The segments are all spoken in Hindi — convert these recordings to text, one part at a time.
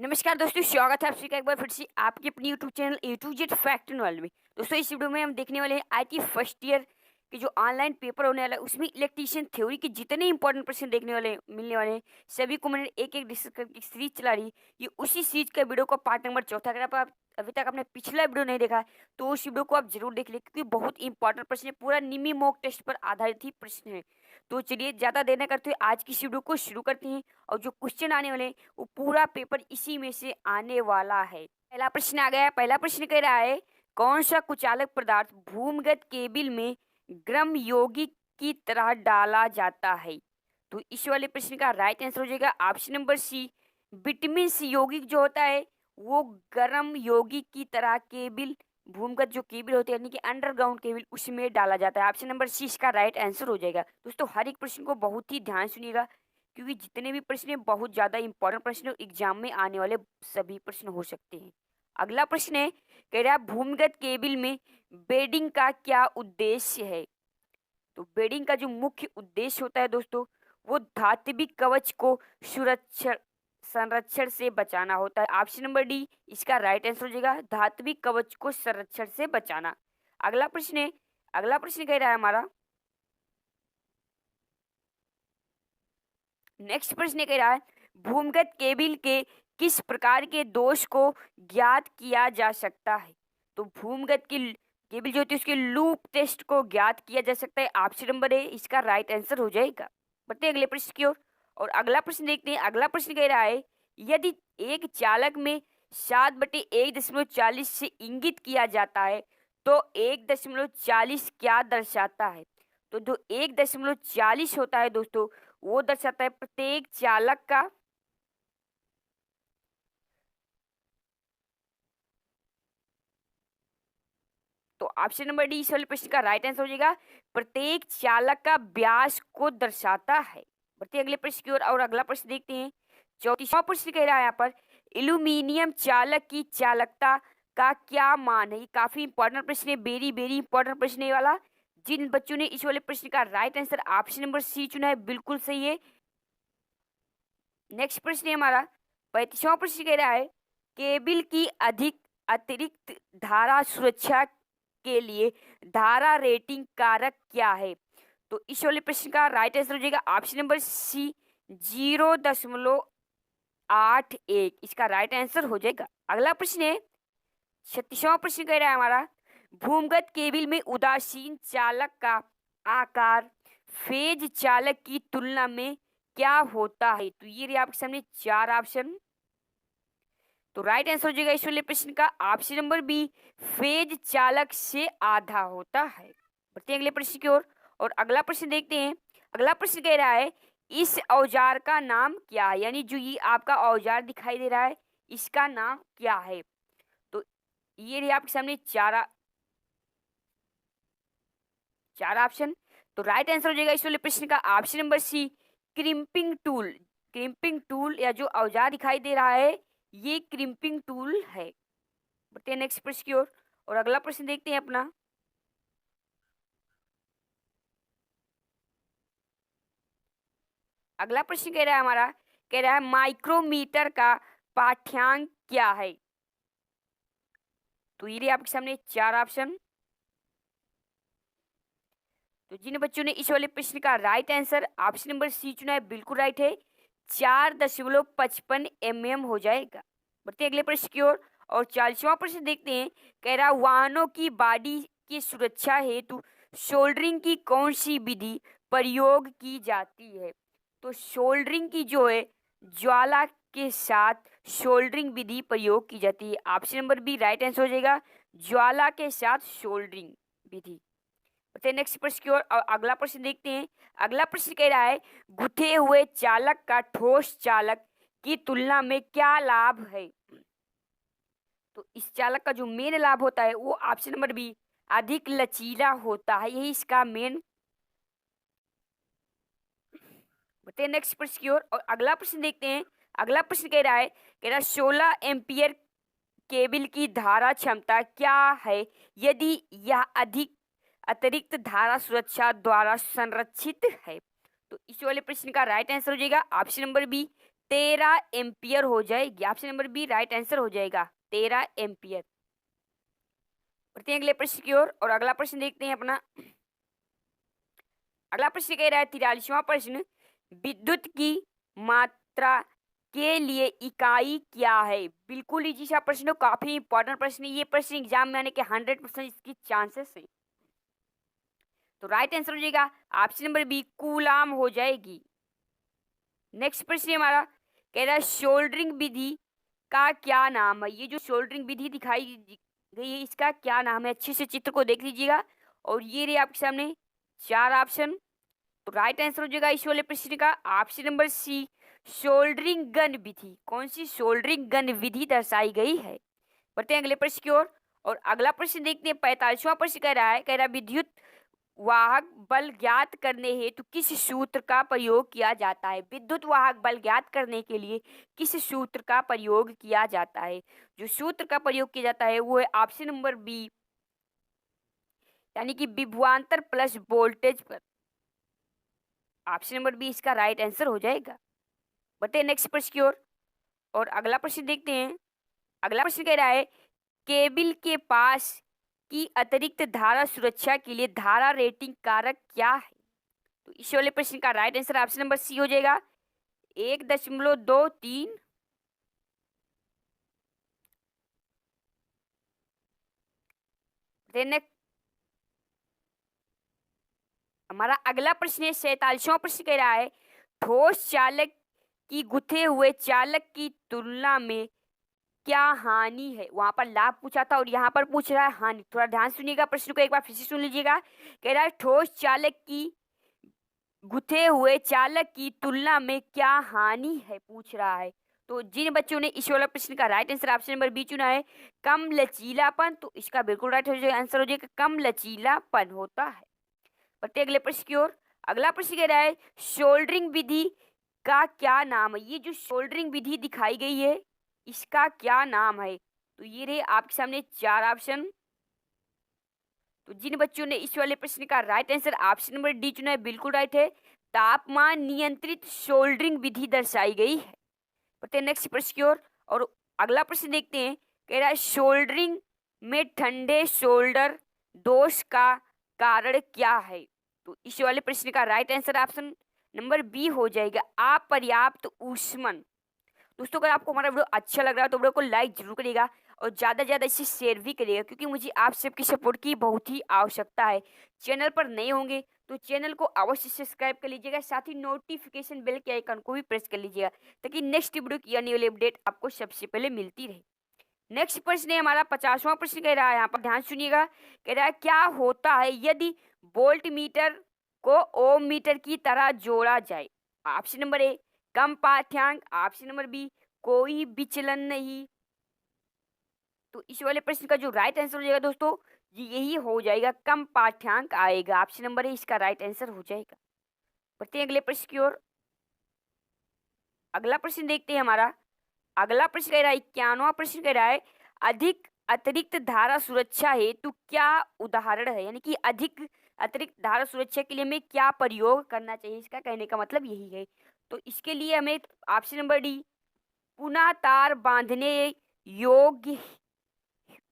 नमस्कार दोस्तों, स्वागत है आप सभी का एक बार फिर से आपके अपनी YouTube channel A to Z fact knowledge में। दोस्तों, इस वीडियो में हम देखने वाले हैं आईटी फर्स्ट ईयर के जो ऑनलाइन पेपर होने वाला है उसमें इलेक्ट्रीशियन थ्योरी के जितने इंपॉर्टेंट क्वेश्चन देखने वाले मिलने वाले हैं सभी को मैंने एक एक डिस्कस करके सीरीज चला रही है। ये उसी सीरीज का वीडियो का पार्ट नंबर चौथा। अगर आप अभी तक आपने पिछला वीडियो नहीं देखा है तो उस वीडियो को आप जरूर देख ले, क्योंकि बहुत इंपॉर्टेंट प्रश्न है, पूरा निमी मॉक टेस्ट पर आधारित ही प्रश्न है। तो चलिए ज्यादा देर न करते हुए आज की इस वीडियो को शुरू करते हैं। और जो क्वेश्चन आने वाले हैं वो पूरा पेपर इसी में से आने वाला है। पहला प्रश्न आ गया है। पहला प्रश्न कह रहा है, कौन सा कुचालक पदार्थ भूमिगत केबिल में ग्रम यौगिक की तरह डाला जाता है? तो इस वाले प्रश्न का राइट आंसर हो जाएगा option number C, vitamin C यौगिक जो होता है वो गर्म यौगिक की तरह केबिल, भूमिगत जो केबिल होती है यानी कि अंडरग्राउंड केबिल, उसमें डाला जाता है। ऑप्शन नंबर सी इसका राइट आंसर हो जाएगा। दोस्तों, हर एक प्रश्न को बहुत ही ध्यान सुनिएगा, क्योंकि जितने भी प्रश्न हैं बहुत ज़्यादा इंपॉर्टेंट प्रश्न एग्जाम में आने वाले सभी प्रश्न हो सकते हैं। अगला प्रश्न है, कह रहा है भूमिगत केबिल में बेडिंग का क्या उद्देश्य है? तो बेडिंग का जो मुख्य उद्देश्य होता है दोस्तों, वो धात्विक कवच को सुरक्षा संरक्षण से बचाना होता है। ऑप्शन नंबर डी इसका राइट आंसर हो जाएगा, धात्विक कवच को संरक्षण से बचाना। अगला प्रश्न है, अगला प्रश्न कह रहा है हमारा, नेक्स्ट प्रश्न कह रहा है भूमिगत केबिल के किस प्रकार के दोष को ज्ञात किया जा सकता है? तो भूमिगत की केबिल जो होती है उसके लूप टेस्ट को ज्ञात किया जा सकता है। ऑप्शन नंबर ए इसका राइट आंसर हो जाएगा। बढ़ते हैं अगले प्रश्न की ओर और अगला प्रश्न देखते हैं। अगला प्रश्न कह रहा है, यदि एक चालक में 7/1.40 से इंगित किया जाता है तो 1.40 क्या दर्शाता है? तो जो 1.40 होता है दोस्तों, वो दर्शाता है प्रत्येक चालक का, तो ऑप्शन नंबर डी इस वाले प्रश्न का राइट आंसर हो जाएगा, प्रत्येक चालक का व्यास को दर्शाता है। बढ़ते हैं अगले प्रश्न की ओर और अगला प्रश्न देखते हैं। 34वां प्रश्न कह रहा है यहाँ पर, एल्यूमिनियम चालक की चालकता का क्या मान है? ये काफी इंपॉर्टेंट प्रश्न है, वेरी वेरी इंपॉर्टेंट प्रश्न है ये वाला। जिन बच्चों ने इस वाले प्रश्न का right answer option number C चुना है बिल्कुल सही है। नेक्स्ट प्रश्न है हमारा 35वां प्रश्न कह रहा है, केबिल की अधिक अतिरिक्त धारा सुरक्षा के लिए धारा रेटिंग कारक क्या है? तो इस वाले प्रश्न का राइट आंसर हो जाएगा ऑप्शन नंबर सी, 0.81 इसका राइट आंसर हो जाएगा। अगला प्रश्न है 36वां प्रश्न कह रहा है हमारा, भूमिगत केबिल में उदासीन चालक का आकार फेज चालक की तुलना में क्या होता है? तो ये रही आपके सामने चार ऑप्शन। तो राइट आंसर हो जाएगा इस वाले प्रश्न का ऑप्शन नंबर बी, फेज चालक से आधा होता है। बढ़ते हैं अगले प्रश्न की ओर और अगला प्रश्न देखते हैं। अगला प्रश्न कह रहा है, इस औजार का नाम क्या है? यानी जो ये आपका औजार दिखाई दे रहा है इसका नाम क्या है? तो ये रही आपके सामने चार ऑप्शन। तो राइट आंसर हो जाएगा इस वाले प्रश्न का option number C, crimping tool. Crimping tool या जो औजार दिखाई दे रहा है ये क्रिम्पिंग टूल है। बढ़ते हैं नेक्स्ट प्रश्न की ओर और अगला प्रश्न देखते हैं अपना। अगला प्रश्न कह रहा है हमारा, कह रहा है माइक्रोमीटर का पाठ्यांक क्या है? तो ये रही आपके सामने चार ऑप्शन। तो जिन बच्चों ने इस वाले प्रश्न का right answer option number C चुना है बिल्कुल राइट है, 4.55 हो जाएगा। बढ़ते हैं अगले प्रश्न की ओर और 40वां प्रश्न देखते हैं। कह रहा वाहनों की बॉडी की सुरक्षा हेतु सोल्डरिंग की कौन सी विधि प्रयोग की जाती है? तो सोल्डरिंग की जो है ज्वाला के साथ सोल्डरिंग विधि प्रयोग की जाती है। Option number B right answer हो जाएगा, ज्वाला के साथ सोल्डरिंग विधि। नेक्स्ट प्रश्न की ओर अगला प्रश्न देखते हैं। अगला प्रश्न कह रहा है, गुथे हुए चालक का ठोस चालक की तुलना में क्या लाभ है? तो इस चालक का जो मेन लाभ होता है वो ऑप्शन नंबर बी, अधिक लचीला होता है, यही इसका मेन। बताइए नेक्स्ट प्रश्न की ओर और अगला प्रश्न देखते हैं। अगला प्रश्न कह रहा है, 16 एम्पियर केबल की धारा क्षमता क्या है यदि यह अधिक अतिरिक्त धारा सुरक्षा द्वारा संरक्षित है? तो इस वाले प्रश्न का राइट आंसर हो जाएगा ऑप्शन नंबर बी, 13 एम्पियर हो जाएगी। Option number B right answer हो जाएगा 13 एम्पियर। बढ़ते हैं अगले प्रश्न की ओर और अगला प्रश्न देखते हैं अपना। अगला प्रश्न कह रहा है 43वां प्रश्न, विद्युत की मात्रा के लिए इकाई क्या है। बिल्कुल इजी सा प्रश्न, काफी इंपॉर्टेंट प्रश्न है। ये प्रश्न एग्जाम में आने के 100% इसकी चांसेस है। तो राइट आंसर हो जाएगा ऑप्शन नंबर बी कूलाम हो जाएगी। नेक्स्ट प्रश्न हमारा कह रहा है सोल्डरिंग विधि का क्या नाम है। ये जो सोल्डरिंग विधि दिखाई गई है इसका क्या नाम है। अच्छे से चित्र को देख लीजिएगा और ये रहे आपके सामने 4 ऑप्शन। तो राइट आंसर हो जाएगा इस वाले प्रश्न का option number C soldering gun विधि। कौन सी सोल्डरिंग गन विधि दर्शाई गई है। बढ़ते हैं अगले प्रश्न की ओर और अगला प्रश्न देखते हैं 45वां प्रश्न कह रहा है विद्युत वाहक बल ज्ञात करने हेतु किस सूत्र का प्रयोग किया जाता है। विद्युत वाहक बल ज्ञात करने के लिए किस सूत्र का प्रयोग किया जाता है। जो सूत्र का प्रयोग किया जाता है वो है ऑप्शन नंबर बी, यानी कि विभवांतर प्लस वोल्टेज पर। ऑप्शन नंबर बी इसका राइट आंसर हो जाएगा। बढ़ते हैं नेक्स्ट प्रश्न की ओर और अगला प्रश्न देखते हैं। अगला प्रश्न कह रहा है केबल के पास की अतिरिक्त धारा सुरक्षा के लिए धारा रेटिंग कारक क्या है। तो इस वाले प्रश्न का right answer option number C हो जाएगा 1.23। हमारा अगला प्रश्न है 47वां प्रश्न कह रहा है ठोस चालक की गुथे हुए चालक की तुलना में क्या हानि है। वहां पर लाभ पूछा था और यहाँ पर पूछ रहा है हानि। थोड़ा ध्यान सुनिएगा प्रश्न को, एक बार फिर से सुन लीजिएगा। कह रहा है ठोस चालक की गुथे हुए चालक की तुलना में क्या हानि है पूछ रहा है। तो जिन बच्चों ने इस वाला प्रश्न का right answer option number B चुना है कम लचीलापन, तो इसका बिल्कुल राइट आंसर हो जाएगा कम लचीलापन होता है। बढ़ते अगले प्रश्न की ओर। अगला प्रश्न कह रहा है सोल्डरिंग विधि का क्या नाम है। ये जो सोल्डरिंग विधि दिखाई गई है इसका क्या नाम है। तो ये रहे आपके सामने 4 ऑप्शन। तो जिन बच्चों ने इस वाले प्रश्न का right answer option number D चुना है बिल्कुल राइट है, तापमान नियंत्रित सोल्डरिंग विधि दर्शाई गई है। बढ़ते नेक्स्ट प्रश्न की ओर और अगला प्रश्न देखते हैं। कह रहा है सोल्डरिंग में ठंडे सोल्डर दोष का कारण क्या है। तो इस वाले प्रश्न का right answer option number B हो जाएगा अपर्याप्त ऊष्मन। दोस्तों अगर आपको हमारा वीडियो अच्छा लग रहा है तो वीडियो को लाइक जरूर करिएगा और ज़्यादा से ज़्यादा इसे शेयर भी करिएगा, क्योंकि मुझे आप सबकी सपोर्ट की बहुत ही आवश्यकता है। चैनल पर नए होंगे तो चैनल को अवश्य सब्सक्राइब कर लीजिएगा, साथ ही नोटिफिकेशन बेल के आइकन को भी प्रेस कर लीजिएगा ताकि नेक्स्ट वीडियो की आने वाली अपडेट आपको सबसे पहले मिलती रहे। नेक्स्ट प्रश्न है हमारा 50वां प्रश्न कह रहा है, यहाँ पर ध्यान सुनिएगा। कह रहा है क्या होता है यदि वोल्ट मीटर को ओम मीटर की तरह जोड़ा जाए। ऑप्शन नंबर ए कम पाठ्यांक, ऑप्शन नंबर बी कोई विचलन नहीं। तो इस वाले प्रश्न का जो राइट आंसर हो जाएगा दोस्तों यही हो जाएगा कम पाठ्यांक आएगा। ऑप्शन नंबर ए इसका राइट आंसर हो जाएगा। बढ़ते हैं अगले प्रश्न की ओर। अगला प्रश्न देखते हैं हमारा। अगला प्रश्न कह रहा है 51वां प्रश्न कह रहा है अधिक अतिरिक्त धारा सुरक्षा हेतु क्या उदाहरण है, यानी कि अधिक अतिरिक्त धारा सुरक्षा के लिए हमें क्या प्रयोग करना चाहिए। इसका कहने का मतलब यही है। तो इसके लिए हमें ऑप्शन नंबर डी पुनः तार बांधने योग्य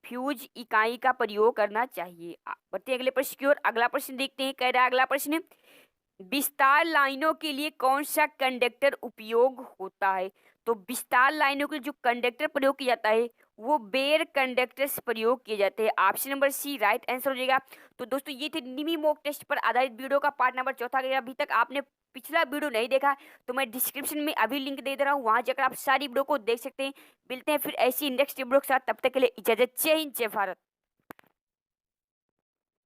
फ्यूज इकाई का प्रयोग करना चाहिए। बढ़ते हैं अगले प्रश्न की ओर। अगला प्रश्न देखते हैं। कह रहा है अगला प्रश्न विस्तार लाइनों के लिए कौन सा कंडक्टर उपयोग होता है। तो विस्तार लाइनों के जो कंडक्टर प्रयोग किया जाता है वो बेयर कंडक्टर्स प्रयोग किए जाते हैं। Option number C right answer हो जाएगा। तो दोस्तों ये थे निमी मॉक टेस्ट पर आधारित वीडियो का पार्ट नंबर 4 था। अभी तक आपने पिछला वीडियो नहीं देखा तो मैं डिस्क्रिप्शन में अभी लिंक दे रहा हूँ, वहां जाकर आप सारी वीडियो को देख सकते हैं। मिलते हैं फिर ऐसी नेक्स्ट वीडियो के साथ, तब तक के लिए इजाजत। जय हिंद जय भारत।